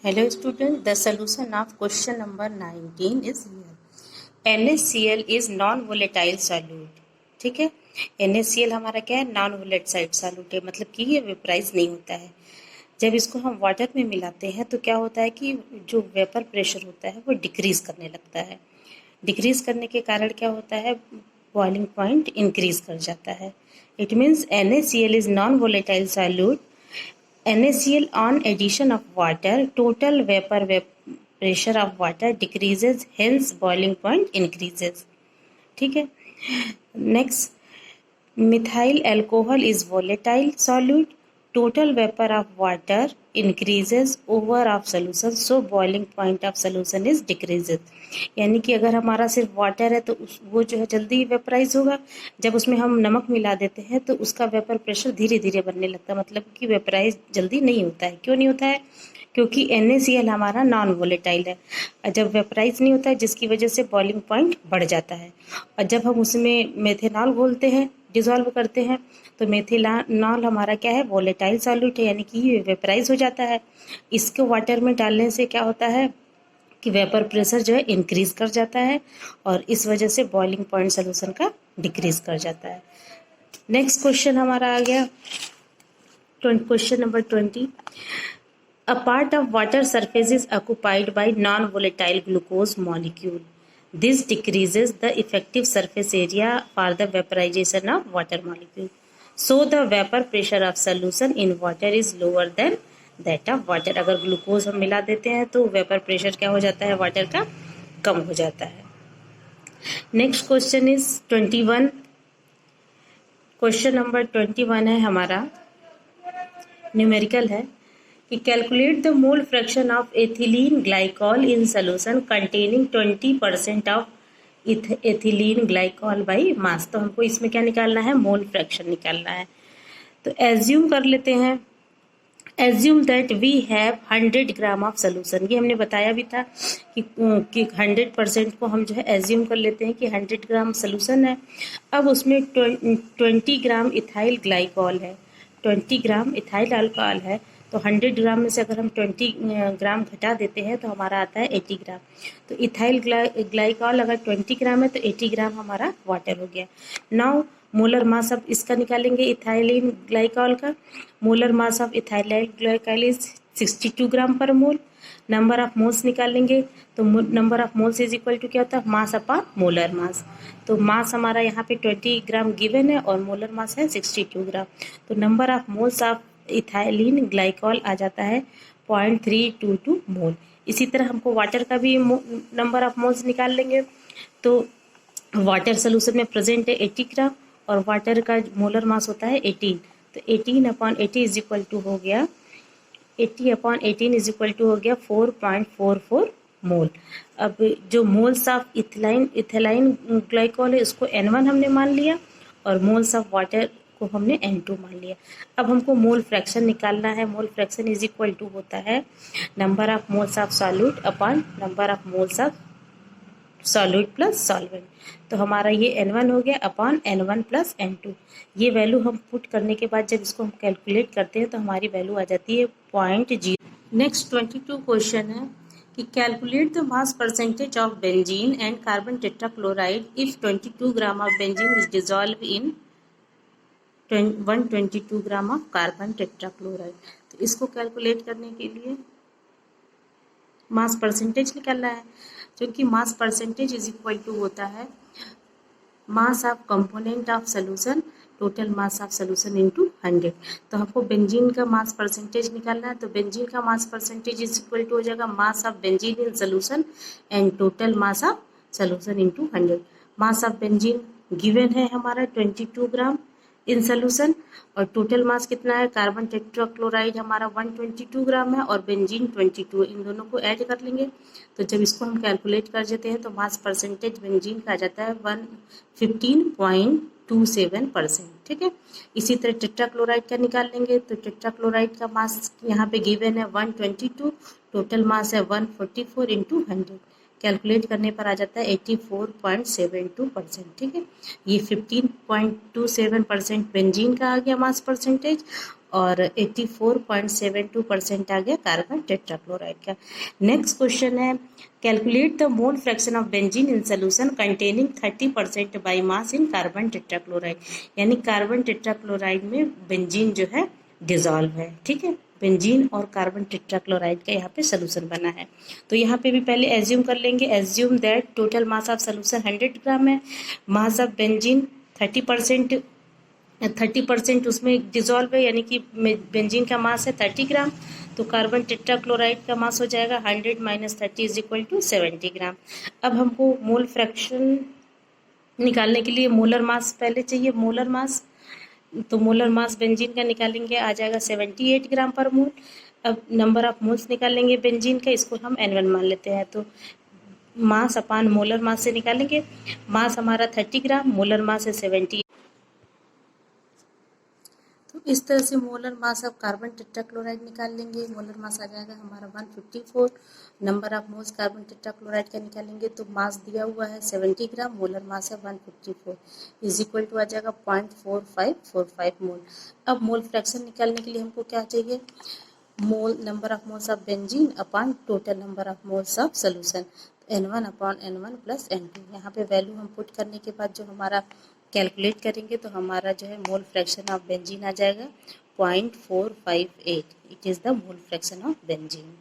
Hello student, the solution of question number 19 is here. NaCl is non-volatile solute. ठीक है, NaCl हमारा क्या है, नॉन वोलेटाइल सॉल्यूट है, मतलब कि ये वेपराइज नहीं होता है। जब इसको हम वाटर में मिलाते हैं तो क्या होता है कि जो वेपर प्रेशर होता है वो डिक्रीज करने लगता है। डिक्रीज करने के कारण क्या होता है, बॉइलिंग पॉइंट इंक्रीज कर जाता है। It means NaCl is non-volatile solute. NaCl on addition of water, total pressure of water decreases, hence boiling point increases. ठीक है, next, methyl alcohol is volatile solute, total vapor of water increases over of solution, so boiling point of solution is decreases. यानी कि अगर हमारा सिर्फ water है तो वो जो है जल्दी वेपराइज होगा। जब उसमें हम नमक मिला देते हैं तो उसका वेपर प्रेशर धीरे धीरे बनने लगता है, मतलब कि वेपराइज जल्दी नहीं होता है। क्यों नहीं होता है? क्योंकि NaCl हमारा नॉन वोलेटाइल है। जब वेपराइज नहीं होता है जिसकी वजह से बॉइलिंग पॉइंट बढ़ जाता है। और जब हम उसमें मेथेनॉल घोलते हैं, डिजॉल्व करते हैं, तो मेथेनॉल हमारा क्या है, वोलेटाइल सॉल्यूट है, यानी कि वेपराइज हो जाता है। इसको वाटर में डालने से क्या होता है कि वेपर प्रेशर जो है इंक्रीज कर जाता है और इस वजह से बॉइलिंग पॉइंट सोल्यूशन का डिक्रीज कर जाता है। नेक्स्ट क्वेश्चन हमारा आ गया question number 20। A part of water surface is occupied by non-volatile glucose molecule. This decreases the effective surface area for the vaporization of water molecule. So the vapor pressure of solution in water is lower than that of water. अगर glucose हम मिला देते हैं तो vapour pressure क्या हो जाता है, वाटर का कम हो जाता है। Next question is 21। Question number 21 है हमारा, न्यूमेरिकल है कि calculate the mole fraction of ethylene glycol in solution containing 20% of ethylene glycol by mass. तो हमको इसमें क्या निकालना है, मोल फ्रैक्शन निकालना है। तो एज्यूम कर लेते हैं, assume that we have 100 gram of solution. ये हमने बताया भी था कि 100% को हम जो है एज्यूम कर लेते हैं कि 100 ग्राम सोल्यूशन है। अब उसमें 20 ग्राम इथाइल ग्लाइकॉल है, 20 ग्राम इथाइल अल्कोहल है। तो 100 ग्राम में से अगर हम 20 ग्राम घटा देते हैं तो हमारा आता है 80 ग्राम। तो इथाइल ग्लाइकॉल अगर 20 ग्राम है तो 80 ग्राम हमारा वाटर हो गया। नाउ मोलर मास अब इसका निकालेंगे, इथाइलिन ग्लाइकॉल का। Molar mass of ethyl glycol is 62 gram per mole. Number of moles निकालेंगे तो number of moles is equal to क्या होता है, मास अपॉन मोलर मास। तो मास हमारा यहाँ पे 20 ग्राम गिवन है और मोलर मास है 62 ग्राम। तो number of moles of ethylene glycol आ जाता है 0.322 मोल। इसी तरह हमको वाटर का भी नंबर ऑफ मोल्स निकाल लेंगे। तो वाटर सोल्यूशन में प्रेजेंट है 80 ग्राम और वाटर का मोलर मास होता है 18। तो 18/80 इज इक्वल टू हो गया 80/18 इज इक्वल टू हो गया 4.44 मोल। अब जो मोल्स ऑफ इथाइलिन ग्लाइकॉल है उसको N1 हमने मान लिया और मोल्स ऑफ वाटर को हमने N2 मान लिया। अब हमको मोल फ्रैक्शन निकालना है। Mole fraction is equal to होता है number of moles of solute upon number of moles of solute plus solvent. तो हमारा ये N1 हो गया अपॉन N1 प्लस N2। ये वैल्यू हम पुट करने के बाद जब इसको हम कैलकुलेट करते हैं तो हमारी वैल्यू आ जाती है 0.0। नेक्स्ट 22 क्वेश्चन है कि calculate the mass percentage of benzene and carbon tetrachloride if 22 gram of benzene is dissolve in 122 gram of carbon tetrachloride. तो इसको कैलकुलेट करने के लिए मास परसेंटेज निकालना है, क्योंकि mass percentage is equal to होता है mass of component of solution total mass of solution into 100। तो हमको बेंजीन का मास परसेंटेज निकालना है। तो बेंजीन का mass percentage is equal to हो जाएगा mass of benzene in solution and total mass of solution into 100। Mass of benzene given है हमारा 22 ग्राम इन सोल्यूशन और टोटल मास कितना है, कार्बन टेट्राक्लोराइड हमारा 122 ग्राम है और बेंजीन 22। इन दोनों को ऐड कर लेंगे तो जब इसको हम कैलकुलेट कर देते हैं तो मास परसेंटेज बेंजीन का आ जाता है 15.27%। ठीक है, इसी तरह टेट्राक्लोराइड का निकाल लेंगे। तो टेट्राक्लोराइड का मास यहाँ पे गिवन है 122, टोटल मास है 144 इंटू 100। कैलकुलेट करने पर आ जाता है 84.72%। ठीक है, ये 15.27% बेंजीन का आ गया मास परसेंटेज और 84.72% आ गया कार्बन टेट्राक्लोराइड का। नेक्स्ट क्वेश्चन है, calculate the mole fraction of benzene in solution containing 30% by mass in carbon tetrachloride. यानी कार्बन टेट्राक्लोराइड में बेंजीन जो है डिजॉल्व है, ठीक है। बेंजीन और कार्बन टेट्राक्लोराइड का यहाँ पे सोल्यूशन बना है। तो यहाँ पे भी पहले एज्यूम कर लेंगे, assume that total mass of solution 100 ग्राम है, मास ऑफ बेंजीन 30% उसमें डिजॉल्व है, यानी कि बेंजीन का मास है 30 ग्राम, तो कार्बन टेट्राक्लोराइड का मास हो जाएगा 100 माइनस 30 इज इक्वल टू 70 ग्राम। अब हमको मोल फ्रैक्शन निकालने के लिए मोलर मास पहले चाहिए, मोलर मास। तो मोलर मास बेंजीन का निकालेंगे, आ जाएगा 78 ग्राम पर मोल। अब नंबर ऑफ मोल्स निकालेंगे बेंजीन का, इसको हम N1 मान लेते हैं। तो मास अपान मोलर मास से निकालेंगे, मास हमारा 30 ग्राम, मोलर मास है 70। तो इस तरह से molar mass of carbon tetrachloride निकाल लेंगे। मोलर मास आ जाएगा हमारा 154। Number of moles carbon tetrachloride का निकालेंगे, तो मास दिया हुआ है 70 ग्राम, मोलर मास है 154 इज इक्वल टू आ जाएगा 0.4545 मोल। अब मोल फ्रैक्शन निकालने के लिए हमको क्या चाहिए, mole number of moles of benzene upon total number of moles of solution, N1 upon N1 plus N2। यहाँ पे वैल्यू हम पुट करने के बाद जो हमारा कैलकुलेट करेंगे तो हमारा जो है मोल फ्रैक्शन ऑफ बेंजीन आ जाएगा 0.458। It is the mole fraction of benzene.